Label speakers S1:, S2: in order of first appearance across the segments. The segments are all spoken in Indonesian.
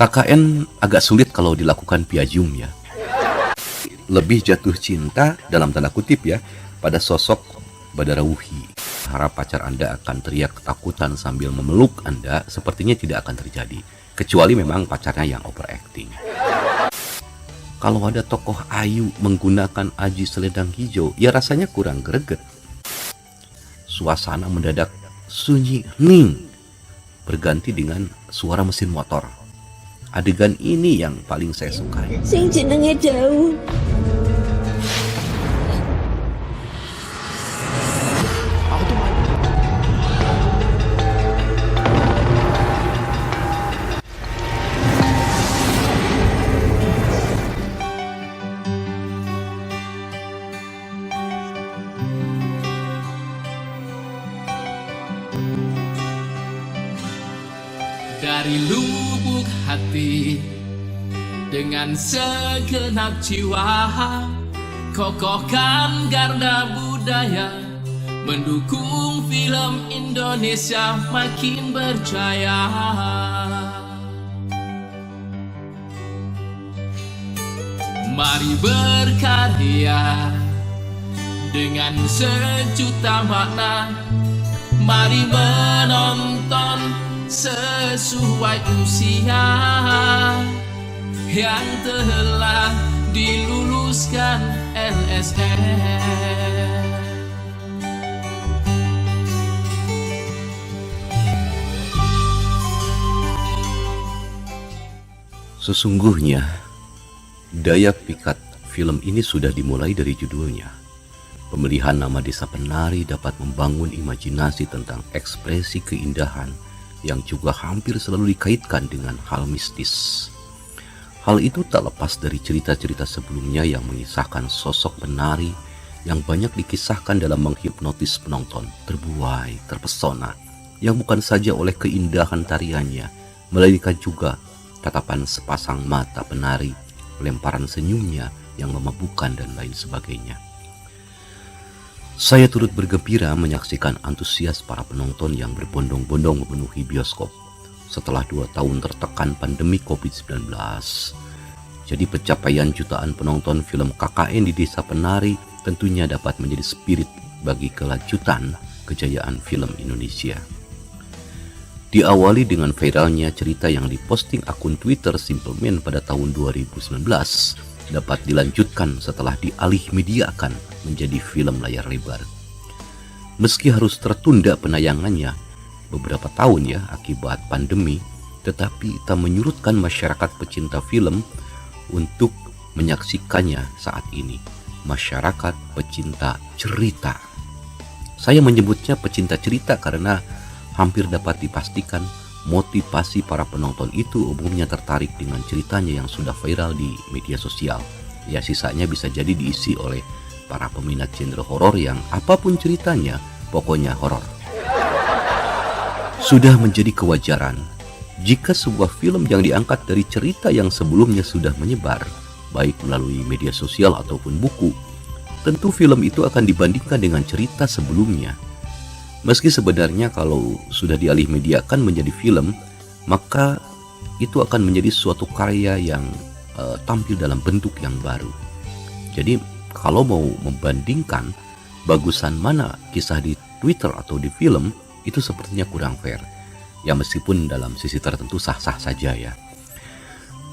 S1: KKN agak sulit kalau dilakukan via Zoom ya. Lebih jatuh cinta dalam tanda kutip ya pada sosok Badarauhi. Harap pacar Anda akan teriak ketakutan sambil memeluk Anda sepertinya tidak akan terjadi. Kecuali memang pacarnya yang overacting. Kalau ada tokoh ayu menggunakan aji selendang hijau, ya rasanya kurang greget. Suasana mendadak sunyi hening, berganti dengan suara mesin motor. Adegan ini yang paling saya sukai.
S2: Sing jenenge jauh.
S3: Dari lubuk hati dengan segenap jiwa, kokohkan garda budaya, mendukung film Indonesia makin berjaya. Mari berkarya dengan sejuta makna, mari menonton sesuai usia yang telah diluluskan LSM.
S1: Sesungguhnya daya pikat film ini sudah dimulai dari judulnya. Pemilihan nama Desa Penari dapat membangun imajinasi tentang ekspresi keindahan yang juga hampir selalu dikaitkan dengan hal mistis. Hal itu tak lepas dari cerita-cerita sebelumnya yang mengisahkan sosok penari yang banyak dikisahkan dalam menghipnotis penonton, terbuai, terpesona, yang bukan saja oleh keindahan tariannya, melainkan juga tatapan sepasang mata penari, lemparan senyumnya yang memabukkan dan lain sebagainya. Saya turut bergembira menyaksikan antusias para penonton yang berbondong-bondong memenuhi bioskop setelah 2 tahun tertekan pandemi COVID-19. Jadi pencapaian jutaan penonton film KKN di Desa Penari tentunya dapat menjadi spirit bagi kelanjutan kejayaan film Indonesia. Diawali dengan viralnya cerita yang diposting akun Twitter Simple Man pada tahun 2019, dapat dilanjutkan setelah dialih mediakan menjadi film layar lebar. Meski harus tertunda penayangannya beberapa tahun ya akibat pandemi, tetapi tak menyurutkan masyarakat pecinta film untuk menyaksikannya saat ini. Masyarakat pecinta cerita. Saya menyebutnya pecinta cerita karena hampir dapat dipastikan motivasi para penonton itu umumnya tertarik dengan ceritanya yang sudah viral di media sosial. Ya, sisanya bisa jadi diisi oleh para peminat genre horor yang apapun ceritanya, pokoknya horor. Sudah menjadi kewajaran jika sebuah film yang diangkat dari cerita yang sebelumnya sudah menyebar, baik melalui media sosial ataupun buku, tentu film itu akan dibandingkan dengan cerita sebelumnya. Meski sebenarnya kalau sudah dialih mediakan menjadi film, maka itu akan menjadi suatu karya yang tampil dalam bentuk yang baru. Jadi kalau mau membandingkan bagusan mana kisah di Twitter atau di film, itu sepertinya kurang fair. Ya meskipun dalam sisi tertentu sah-sah saja ya.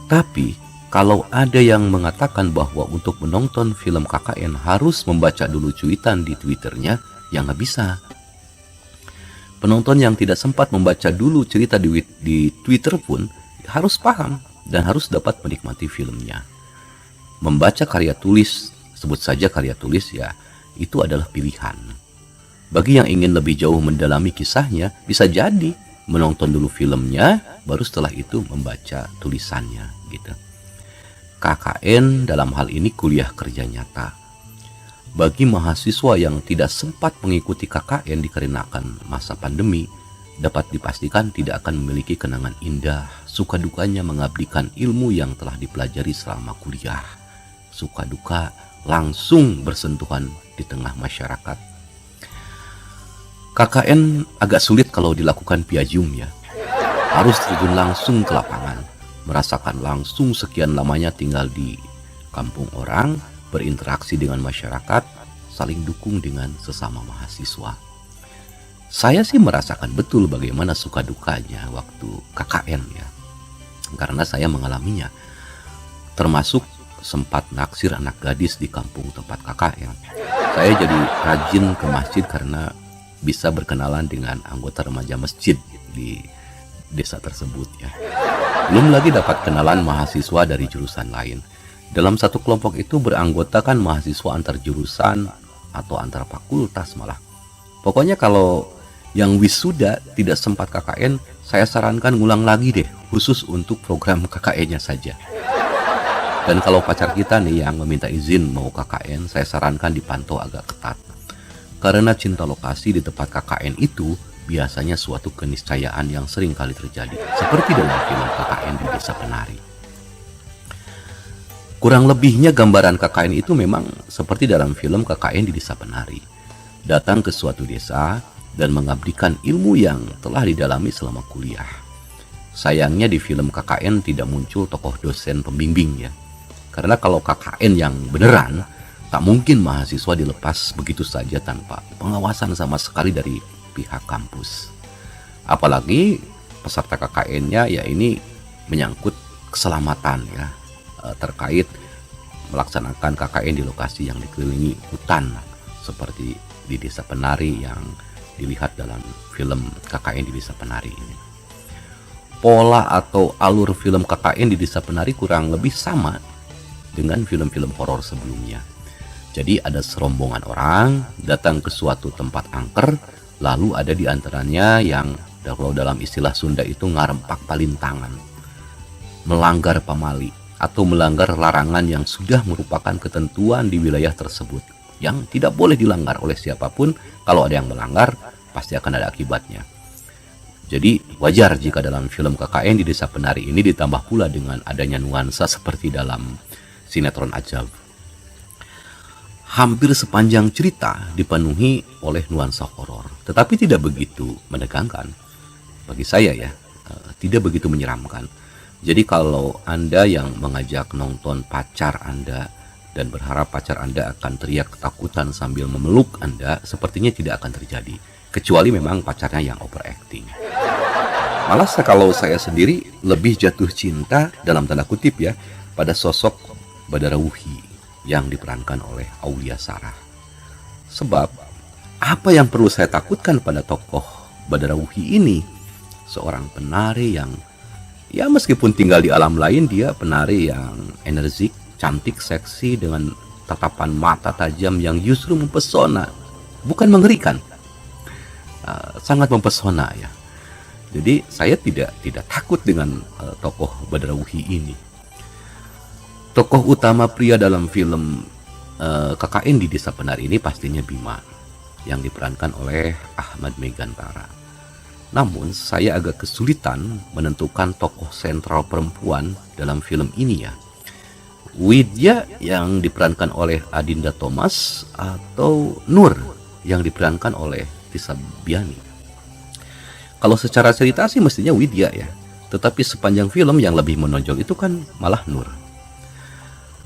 S1: Tapi kalau ada yang mengatakan bahwa untuk menonton film KKN harus membaca dulu cuitan di Twitternya, ya nggak bisa. Penonton yang tidak sempat membaca dulu cerita di Twitter pun harus paham dan harus dapat menikmati filmnya. Membaca karya tulis, sebut saja karya tulis ya, itu adalah pilihan. Bagi yang ingin lebih jauh mendalami kisahnya, bisa jadi menonton dulu filmnya, baru setelah itu membaca tulisannya gitu. KKN dalam hal ini kuliah kerja nyata. Bagi mahasiswa yang tidak sempat mengikuti KKN dikarenakan masa pandemi, dapat dipastikan tidak akan memiliki kenangan indah, suka dukanya mengabdikan ilmu yang telah dipelajari selama kuliah. Suka duka langsung bersentuhan di tengah masyarakat. KKN agak sulit kalau dilakukan via Zoom ya. Harus terjun langsung ke lapangan, merasakan langsung sekian lamanya tinggal di kampung orang, berinteraksi dengan masyarakat, saling dukung dengan sesama mahasiswa. Saya sih merasakan betul bagaimana suka dukanya waktu KKN ya, karena saya mengalaminya. Termasuk sempat naksir anak gadis di kampung tempat KKN. Saya jadi rajin ke masjid karena bisa berkenalan dengan anggota remaja masjid di desa tersebut ya. Belum lagi dapat kenalan mahasiswa dari jurusan lain. Dalam satu kelompok itu beranggotakan mahasiswa antar jurusan atau antar fakultas malah. Pokoknya kalau yang wisuda tidak sempat KKN, saya sarankan ngulang lagi deh, khusus untuk program KKN-nya saja. Dan kalau pacar kita nih yang meminta izin mau KKN, saya sarankan dipantau agak ketat. Karena cinta lokasi di tempat KKN itu biasanya suatu keniscayaan yang sering kali terjadi, seperti dalam film KKN di Desa Penari. Kurang lebihnya gambaran KKN itu memang seperti dalam film KKN di Desa Penari. Datang ke suatu desa dan mengabdikan ilmu yang telah didalami selama kuliah. Sayangnya di film KKN tidak muncul tokoh dosen pembimbing ya. Karena kalau KKN yang beneran, tak mungkin mahasiswa dilepas begitu saja tanpa pengawasan sama sekali dari pihak kampus. Apalagi peserta KKN-nya ya ini menyangkut keselamatan ya, terkait melaksanakan KKN di lokasi yang dikelilingi hutan seperti di Desa Penari yang dilihat dalam film KKN di Desa Penari ini. Pola atau alur film KKN di Desa Penari kurang lebih sama dengan film-film horor sebelumnya. Jadi ada serombongan orang datang ke suatu tempat angker, lalu ada di antaranya yang kalau dalam istilah Sunda itu ngarempak palintangan, melanggar pamali atau melanggar larangan yang sudah merupakan ketentuan di wilayah tersebut, yang tidak boleh dilanggar oleh siapapun. Kalau ada yang melanggar, pasti akan ada akibatnya. Jadi wajar jika dalam film KKN di Desa Penari ini ditambah pula dengan adanya nuansa seperti dalam sinetron Ajab. Hampir sepanjang cerita dipenuhi oleh nuansa horor, tetapi tidak begitu menegangkan. Bagi saya ya, tidak begitu menyeramkan. Jadi kalau Anda yang mengajak nonton pacar Anda dan berharap pacar Anda akan teriak ketakutan sambil memeluk Anda, sepertinya tidak akan terjadi. Kecuali memang pacarnya yang overacting. Malah kalau saya sendiri lebih jatuh cinta dalam tanda kutip ya pada sosok Badarawuhi yang diperankan oleh Aulia Sarah. Sebab apa yang perlu saya takutkan pada tokoh Badarawuhi ini? Seorang penari yang ya meskipun tinggal di alam lain, dia penari yang energik, cantik, seksi dengan tatapan mata tajam yang justru mempesona, bukan mengerikan. Sangat mempesona ya. Jadi saya tidak takut dengan tokoh Badarawuhi ini. Tokoh utama pria dalam film KKN di Desa Penari ini pastinya Bima yang diperankan oleh Ahmad Megantara. Namun saya agak kesulitan menentukan tokoh sentral perempuan dalam film ini ya. Widya yang diperankan oleh Adinda Thomas atau Nur yang diperankan oleh Tisa Biani. Kalau secara cerita sih mestinya Widya ya, tetapi sepanjang film yang lebih menonjol itu kan malah Nur.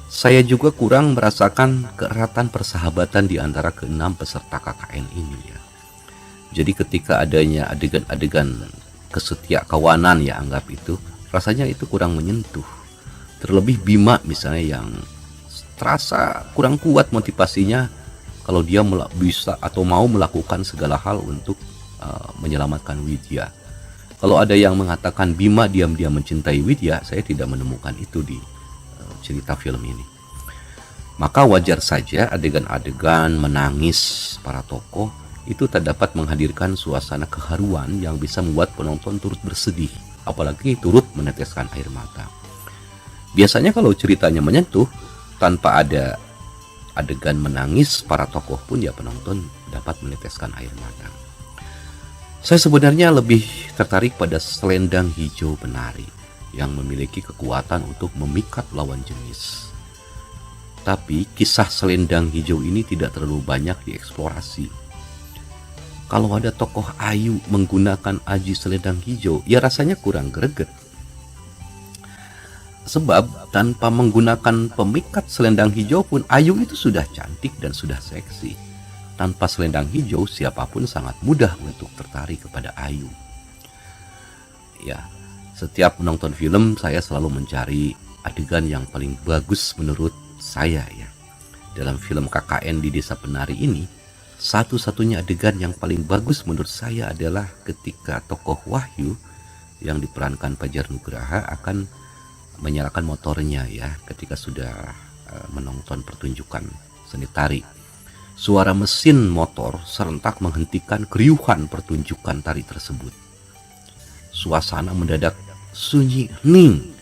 S1: Saya juga kurang merasakan keeratan persahabatan di antara keenam peserta KKN ini ya. Jadi ketika adanya adegan-adegan kesetia kawanan ya anggap itu, rasanya itu kurang menyentuh. Terlebih Bima misalnya yang terasa kurang kuat motivasinya kalau dia bisa atau mau melakukan segala hal untuk menyelamatkan Widya. Kalau ada yang mengatakan Bima diam-diam mencintai Widya, saya tidak menemukan itu di cerita film ini. Maka wajar saja adegan-adegan menangis para tokoh itu tak dapat menghadirkan suasana keharuan yang bisa membuat penonton turut bersedih, apalagi turut meneteskan air mata. Biasanya kalau ceritanya menyentuh, tanpa ada adegan menangis para tokoh pun ya penonton dapat meneteskan air mata. Saya sebenarnya lebih tertarik pada selendang hijau penari yang memiliki kekuatan untuk memikat lawan jenis. Tapi kisah selendang hijau ini tidak terlalu banyak dieksplorasi. Kalau ada tokoh ayu menggunakan aji selendang hijau, ya rasanya kurang greget. Sebab tanpa menggunakan pemikat selendang hijau pun Ayu itu sudah cantik dan sudah seksi. Tanpa selendang hijau siapapun sangat mudah untuk tertarik kepada Ayu. Ya, setiap menonton film saya selalu mencari adegan yang paling bagus menurut saya ya. Dalam film KKN di Desa Penari ini, satu-satunya adegan yang paling bagus menurut saya adalah ketika tokoh Wahyu yang diperankan Fajar Nugraha akan menyalakan motornya ya ketika sudah menonton pertunjukan seni tari. Suara mesin motor serentak menghentikan keriuhan pertunjukan tari tersebut. Suasana mendadak sunyi hening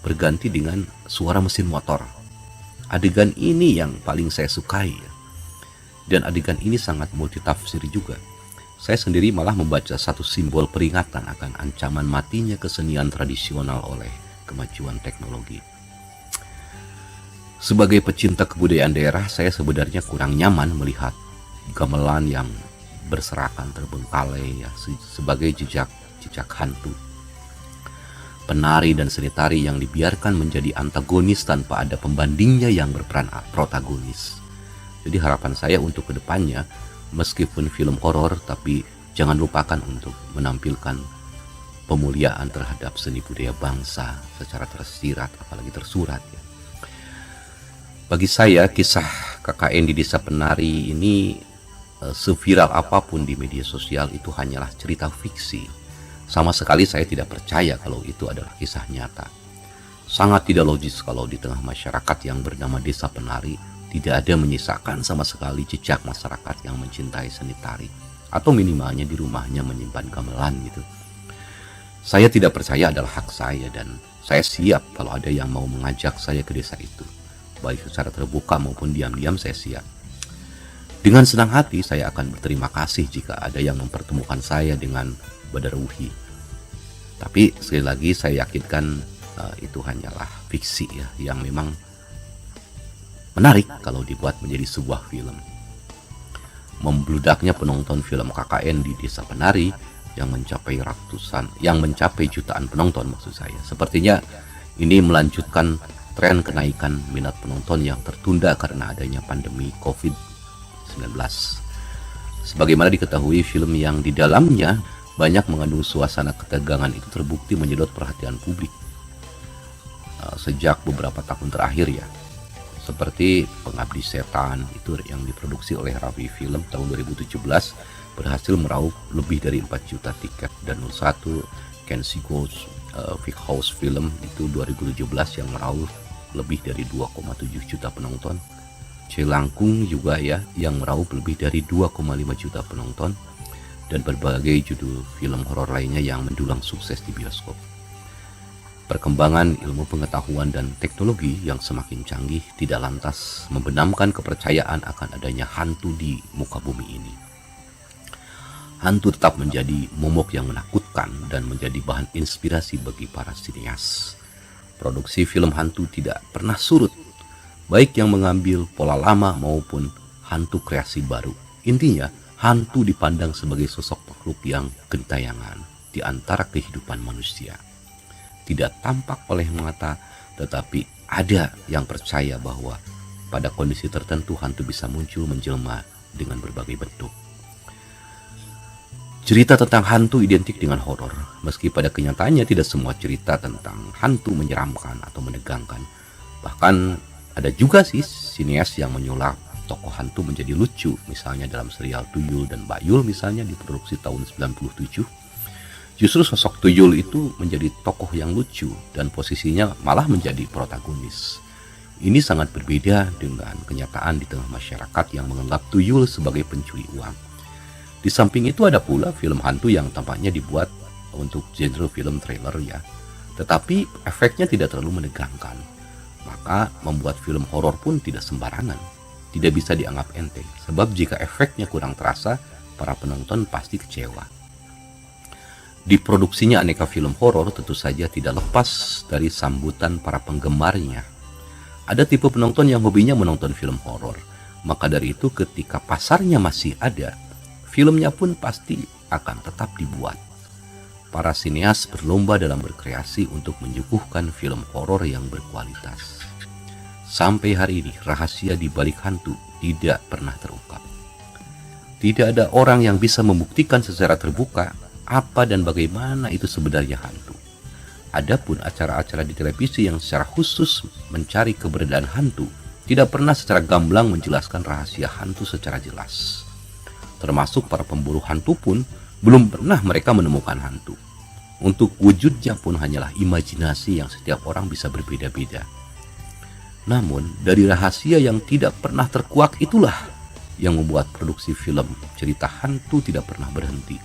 S1: berganti dengan suara mesin motor. Adegan ini yang paling saya sukai ya. Dan adegan ini sangat multitafsir juga. Saya sendiri malah membaca satu simbol peringatan akan ancaman matinya kesenian tradisional oleh kemajuan teknologi. Sebagai pecinta kebudayaan daerah, saya sebenarnya kurang nyaman melihat gamelan yang berserakan terbengkalai ya, sebagai jejak hantu. Penari dan seni tari yang dibiarkan menjadi antagonis tanpa ada pembandingnya yang berperan protagonis. Jadi harapan saya untuk kedepannya, meskipun film horor, tapi jangan lupakan untuk menampilkan pemuliaan terhadap seni budaya bangsa secara tersirat apalagi tersurat ya. Bagi saya kisah KKN di Desa Penari ini seviral apapun di media sosial itu hanyalah cerita fiksi. Sama sekali saya tidak percaya kalau itu adalah kisah nyata. Sangat tidak logis kalau di tengah masyarakat yang bernama Desa Penari tidak ada menyisakan sama sekali jejak masyarakat yang mencintai seni tari atau minimalnya di rumahnya menyimpan gamelan gitu. Saya tidak percaya adalah hak saya dan saya siap kalau ada yang mau mengajak saya ke desa itu. Baik secara terbuka maupun diam-diam saya siap. Dengan senang hati saya akan berterima kasih jika ada yang mempertemukan saya dengan Badaruhi. Tapi sekali lagi saya yakinkan itu hanyalah fiksi ya, yang memang menarik kalau dibuat menjadi sebuah film. Membludaknya penonton film KKN di Desa Penari yang mencapai jutaan penonton maksud saya. Sepertinya ini melanjutkan tren kenaikan minat penonton yang tertunda karena adanya pandemi COVID-19. Sebagaimana diketahui, film yang di dalamnya banyak mengandung suasana ketegangan itu terbukti menyedot perhatian publik sejak beberapa tahun terakhir ya. Seperti Pengabdi Setan itu yang diproduksi oleh Ravi Film tahun 2017 berhasil meraup lebih dari 4 juta tiket, dan 01 Kenshi Ghost Big House Film itu 2017 yang meraup lebih dari 2,7 juta penonton. Celangkung juga ya yang meraup lebih dari 2,5 juta penonton, dan berbagai judul film horor lainnya yang mendulang sukses di bioskop. Perkembangan ilmu pengetahuan dan teknologi yang semakin canggih tidak lantas membenamkan kepercayaan akan adanya hantu di muka bumi ini. Hantu tetap menjadi momok yang menakutkan dan menjadi bahan inspirasi bagi para sineas. Produksi film hantu tidak pernah surut, baik yang mengambil pola lama maupun hantu kreasi baru. Intinya, hantu dipandang sebagai sosok makhluk yang gentayangan di antara kehidupan manusia. Tidak tampak oleh mata, tetapi ada yang percaya bahwa pada kondisi tertentu hantu bisa muncul menjelma dengan berbagai bentuk. Cerita tentang hantu identik dengan horor, meski pada kenyataannya tidak semua cerita tentang hantu menyeramkan atau menegangkan. Bahkan ada juga sih sineas yang menyulap tokoh hantu menjadi lucu, misalnya dalam serial Tuyul dan Bayul misalnya diproduksi tahun 97. Justru sosok Tuyul itu menjadi tokoh yang lucu dan posisinya malah menjadi protagonis. Ini sangat berbeda dengan kenyataan di tengah masyarakat yang menganggap Tuyul sebagai pencuri uang. Di samping itu ada pula film hantu yang tampaknya dibuat untuk genre film trailer ya, tetapi efeknya tidak terlalu menegangkan. Maka membuat film horor pun tidak sembarangan, tidak bisa dianggap enteng, sebab jika efeknya kurang terasa, para penonton pasti kecewa. Diproduksinya aneka film horor tentu saja tidak lepas dari sambutan para penggemarnya. Ada tipe penonton yang hobinya menonton film horor, maka dari itu ketika pasarnya masih ada, filmnya pun pasti akan tetap dibuat. para sineas berlomba dalam berkreasi untuk menyuguhkan film horor yang berkualitas. Sampai hari ini, rahasia di balik hantu tidak pernah terungkap. Tidak ada orang yang bisa membuktikan secara terbuka apa dan bagaimana itu sebenarnya hantu. Adapun acara-acara di televisi yang secara khusus mencari keberadaan hantu tidak pernah secara gamblang menjelaskan rahasia hantu secara jelas. Termasuk para pemburu hantu pun belum pernah mereka menemukan hantu. Untuk wujudnya pun hanyalah imajinasi yang setiap orang bisa berbeda-beda. Namun, dari rahasia yang tidak pernah terkuak itulah yang membuat produksi film cerita hantu tidak pernah berhenti.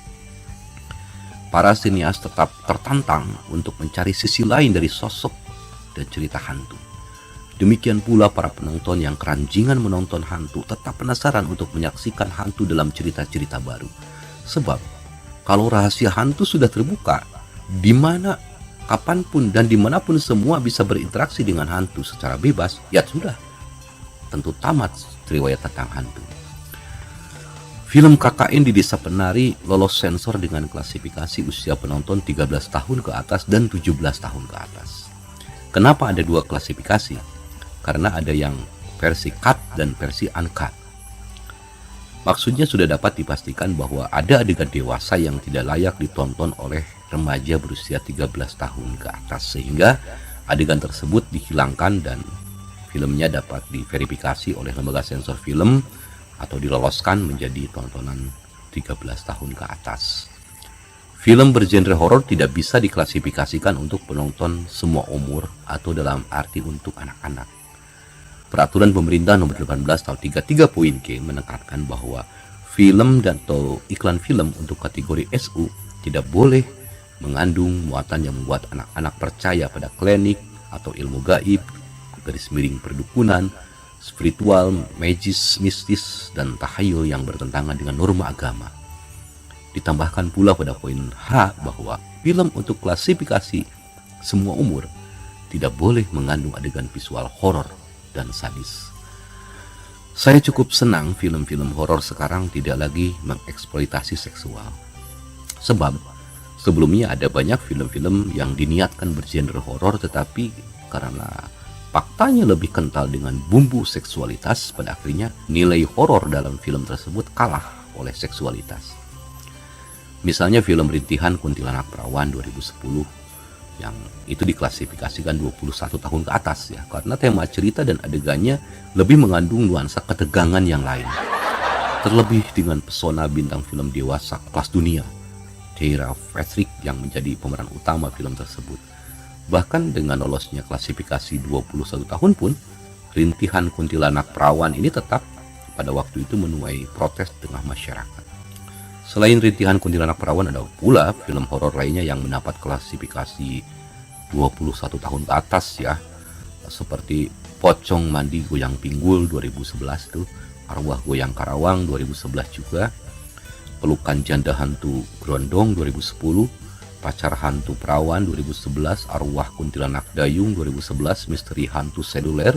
S1: Para sinias tetap tertantang untuk mencari sisi lain dari sosok dan cerita hantu. Demikian pula para penonton yang keranjingan menonton hantu tetap penasaran untuk menyaksikan hantu dalam cerita-cerita baru. Sebab, kalau rahasia hantu sudah terbuka, di mana, kapanpun dan dimanapun semua bisa berinteraksi dengan hantu secara bebas, ya sudah, tentu tamat riwayat tentang hantu. Film KKN di Desa Penari lolos sensor dengan klasifikasi usia penonton 13 tahun ke atas dan 17 tahun ke atas. Kenapa ada dua klasifikasi? Karena ada yang versi cut dan versi uncut. Maksudnya sudah dapat dipastikan bahwa ada adegan dewasa yang tidak layak ditonton oleh remaja berusia 13 tahun ke atas, sehingga adegan tersebut dihilangkan dan filmnya dapat diverifikasi oleh lembaga sensor film atau diloloskan menjadi tontonan 13 tahun ke atas. Film bergenre horor tidak bisa diklasifikasikan untuk penonton semua umur atau dalam arti untuk anak-anak. Peraturan pemerintah nomor 18 tahun 33.K menekankan bahwa film dan atau iklan film untuk kategori SU tidak boleh mengandung muatan yang membuat anak-anak percaya pada klinik atau ilmu gaib, garis miring perdukunan, spiritual, magis, mistis, dan tahayul yang bertentangan dengan norma agama. Ditambahkan pula pada poin H bahwa film untuk klasifikasi semua umur tidak boleh mengandung adegan visual horor dan sadis. Saya cukup senang film-film horor sekarang tidak lagi mengeksploitasi seksual. Sebab sebelumnya ada banyak film-film yang diniatkan bergenre horor tetapi karena faktanya lebih kental dengan bumbu seksualitas, pada akhirnya nilai horor dalam film tersebut kalah oleh seksualitas. Misalnya film Rintihan Kuntilanak Perawan 2010 yang itu diklasifikasikan 21 tahun ke atas ya, karena tema cerita dan adegannya lebih mengandung nuansa ketegangan yang lain. Terlebih dengan pesona bintang film dewasa kelas dunia, Tyra Patrick yang menjadi pemeran utama film tersebut. Bahkan dengan lolosnya klasifikasi 21 tahun pun, Rintihan Kuntilanak Perawan ini tetap pada waktu itu menuai protes di tengah masyarakat. Selain Rintihan Kuntilanak Perawan, ada pula film horor lainnya yang mendapat klasifikasi 21 tahun ke atas ya, seperti Pocong Mandi Goyang Pinggul 2011 tuh, Arwah Goyang Karawang 2011 juga, Pelukan Janda Hantu Grondong 2010, Pacar Hantu Perawan 2011, Arwah Kuntilanak Dayung 2011, Misteri Hantu Seluler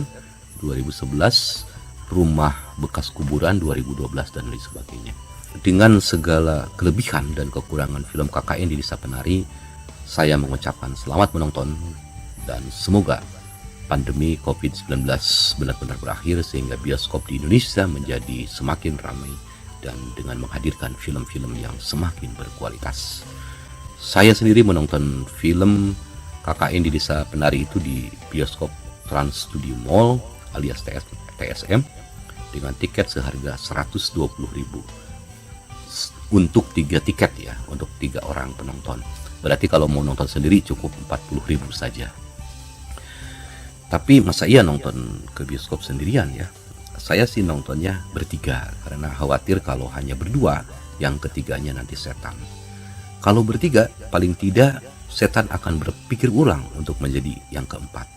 S1: 2011, Rumah Bekas Kuburan 2012 dan lain sebagainya. Dengan segala kelebihan dan kekurangan film KKN di Desa Penari, saya mengucapkan selamat menonton dan semoga pandemi COVID-19 benar-benar berakhir sehingga bioskop di Indonesia menjadi semakin ramai dan dengan menghadirkan film-film yang semakin berkualitas. Saya sendiri menonton film KKN di Desa Penari itu di bioskop Trans Studio Mall alias TSM dengan tiket seharga 120.000 untuk 3 tiket ya, untuk 3 orang penonton. Berarti kalau mau nonton sendiri cukup 40.000 saja. Tapi masa iya nonton ke bioskop sendirian ya? Saya sih nontonnya bertiga karena khawatir kalau hanya berdua yang ketiganya nanti setan. Kalau bertiga paling tidak setan akan berpikir ulang untuk menjadi yang keempat.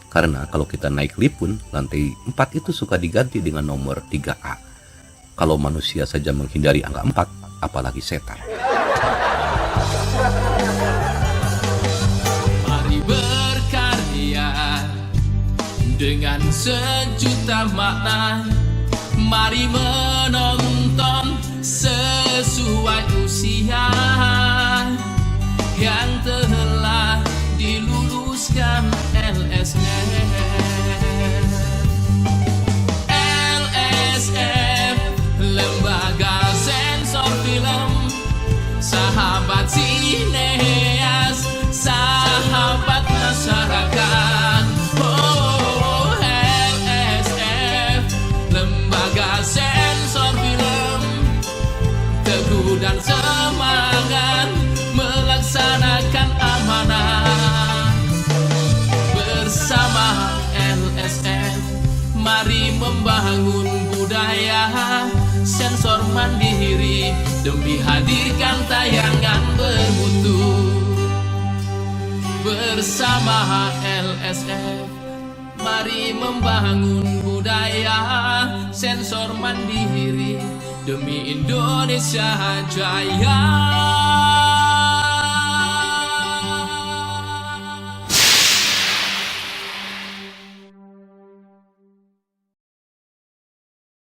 S1: Karena kalau kita naik lift pun lantai 4 itu suka diganti dengan nomor 3A. Kalau manusia saja menghindari angka 4, apalagi setan.
S3: Mari berkarya dengan sejuta makna. Mari menonton sesuai usia. yang telah diluluskan LSF. LSF, Lembaga Sensor Film, sahabat sineas, sahabat masyarakat. Oh, LSF, Lembaga Sensor Film, teguh dan semangat melaksanakan amanah. Bersama LSF, mari membangun budaya sensor mandiri demi hadirkan tayangan bermutu. Bersama LSF, mari membangun budaya sensor mandiri demi Indonesia Jaya.